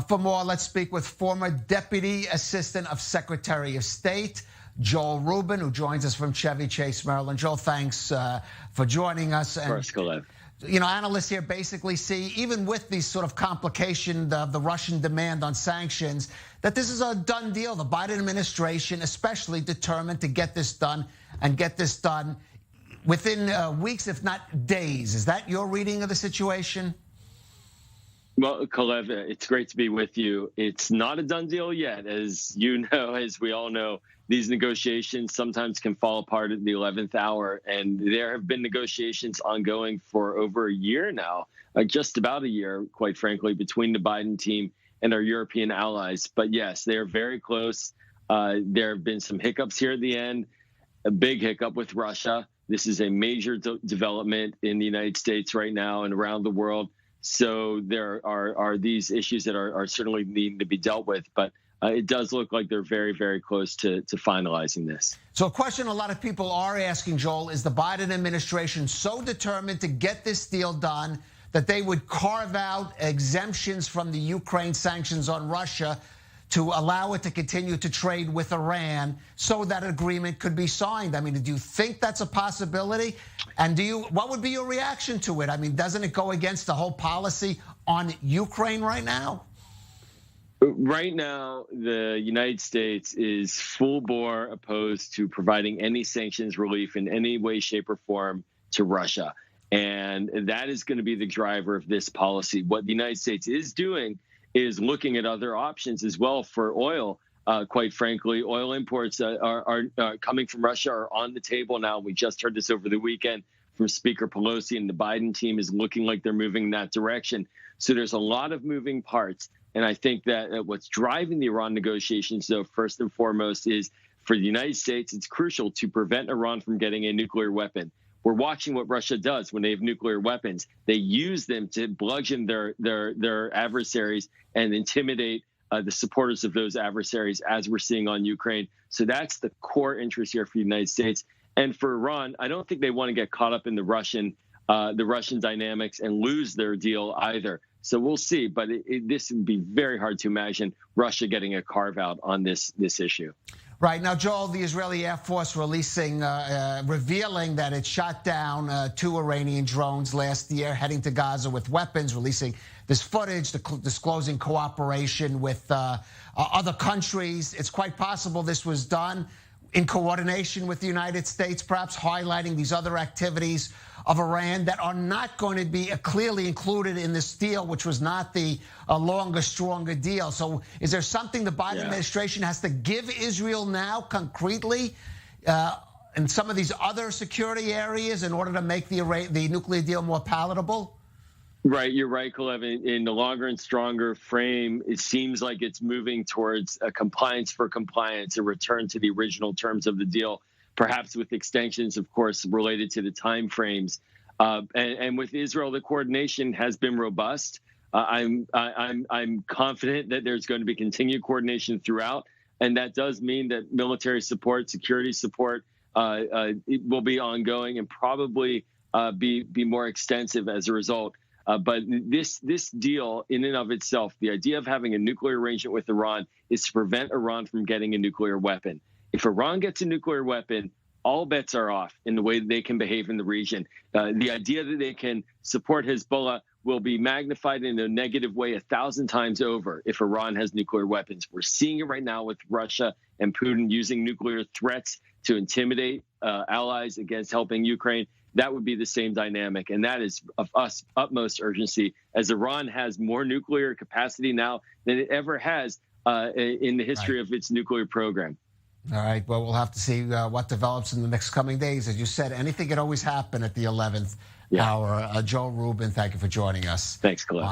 For more, let's speak with former Deputy Assistant of Secretary of State, Joel Rubin, who joins us from Chevy Chase, Maryland. Joel, thanks for joining us. Of course, Kalev. You know, analysts here basically see, even with these sort of complication of the Russian demand on sanctions, that this is a done deal. The Biden administration, especially, determined to get this done and get this done within weeks, if not days. Is that your reading of the situation? Well, Kalev, it's great to be with you. It's not a done deal yet. As you know, as we all know, these negotiations sometimes can fall apart at the 11th hour. And there have been negotiations ongoing for over a year now, just about a year, quite frankly, between the Biden team and our European allies. But yes, they are very close. There have been some hiccups here at the end, a big hiccup with Russia. This is a major development in the United States right now and around the world. So there are these issues that are certainly needing to be dealt with, but it does look like they're very, very close to finalizing this. So a question a lot of people are asking, Joel, is the Biden administration so determined to get this deal done that they would carve out exemptions from the Ukraine sanctions on Russia to allow it to continue to trade with Iran so that agreement could be signed? I mean, do you think that's a possibility? And what would be your reaction to it? I mean, doesn't it go against the whole policy on Ukraine right now? Right now, the United States is full bore opposed to providing any sanctions relief in any way, shape, or form to Russia. And that is going to be the driver of this policy. What the United States is doing is looking at other options as well for oil. Quite frankly, oil imports are coming from Russia are on the table now. We just heard this over the weekend from Speaker Pelosi, and the Biden team is looking like they're moving in that direction. So there's a lot of moving parts. And I think that what's driving the Iran negotiations, though, first and foremost, is for the United States, it's crucial to prevent Iran from getting a nuclear weapon. We're watching what Russia does when they have nuclear weapons. They use them to bludgeon their adversaries and intimidate the supporters of those adversaries, as we're seeing on Ukraine. So that's the core interest here for the United States. And for Iran, I don't think they want to get caught up in the Russian dynamics and lose their deal either. So we'll see. But this would be very hard to imagine Russia getting a carve out on this issue. Right. Now, Joel, the Israeli Air Force revealing that it shot down 2 Iranian drones last year heading to Gaza with weapons, releasing this footage, disclosing cooperation with other countries. It's quite possible this was done in coordination with the United States, perhaps highlighting these other activities of Iran that are not going to be clearly included in this deal, which was not the longer, stronger deal. So is there something the Biden administration has to give Israel now concretely in some of these other security areas in order to make the nuclear deal more palatable? Right, you're right, Kalev. In the longer and stronger frame, it seems like it's moving towards a compliance for compliance, a return to the original terms of the deal, perhaps with extensions, of course, related to the time frames. And with Israel, the coordination has been robust. I'm confident that there's going to be continued coordination throughout, and that does mean that military support, security support, it will be ongoing and probably be more extensive as a result. But this deal in and of itself, the idea of having a nuclear arrangement with Iran is to prevent Iran from getting a nuclear weapon. If Iran gets a nuclear weapon, all bets are off in the way that they can behave in the region. The idea that they can support Hezbollah will be magnified in a negative way 1,000 times over if Iran has nuclear weapons. We're seeing it right now with Russia and Putin using nuclear threats to intimidate allies against helping Ukraine. That would be the same dynamic. And that is of us utmost urgency, as Iran has more nuclear capacity now than it ever has in the history of its nuclear program. All right. Well, we'll have to see what develops in the next coming days. As you said, anything can always happen at the 11th hour. Joel Rubin, thank you for joining us. Thanks, Cliff.